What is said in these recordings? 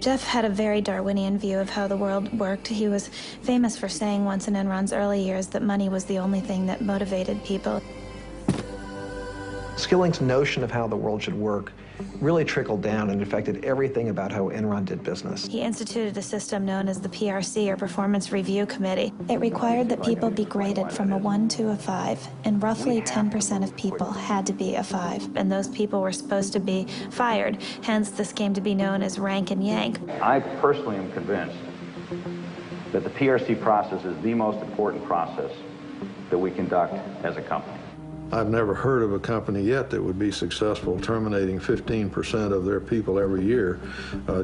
Jeff had a very Darwinian view of how the world worked. He was famous for saying once in Enron's early years that money was the only thing that motivated people. Skilling's notion of how the world should work really trickled down and affected everything about how Enron did business. He instituted a system known as the PRC, or Performance Review Committee. It required that people be graded from a 1 to a 5, and roughly 10% of people had to be a 5, and those people were supposed to be fired. Hence, this came to be known as rank and yank. I personally am convinced that the PRC process is the most important process that we conduct as a company. I've never heard of a company yet that would be successful terminating 15% of their people every year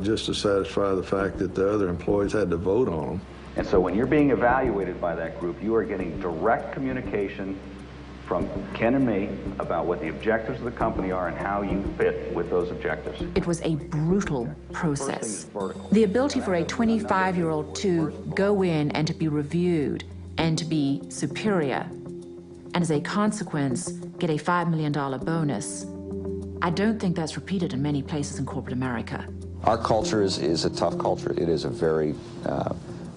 just to satisfy the fact that the other employees had to vote on them. And so when you're being evaluated by that group, you are getting direct communication from Ken and me about what the objectives of the company are and how you fit with those objectives. It was a brutal process. The ability for a 25-year-old to go in and to be reviewed and to be superior, and as a consequence, get a $5 million bonus. I don't think that's repeated in many places in corporate America. Our culture is a tough culture. It is a very,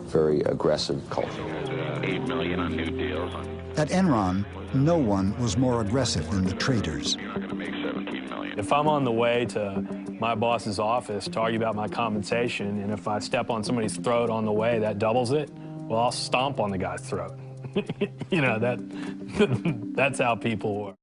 very aggressive culture. 8 million on new deals. At Enron, no one was more aggressive than the traders. You're not going to make 17 million. If I'm on the way to my boss's office to argue about my compensation, and if I step on somebody's throat on the way, that doubles it, well, I'll stomp on the guy's throat. You know, that's how people work.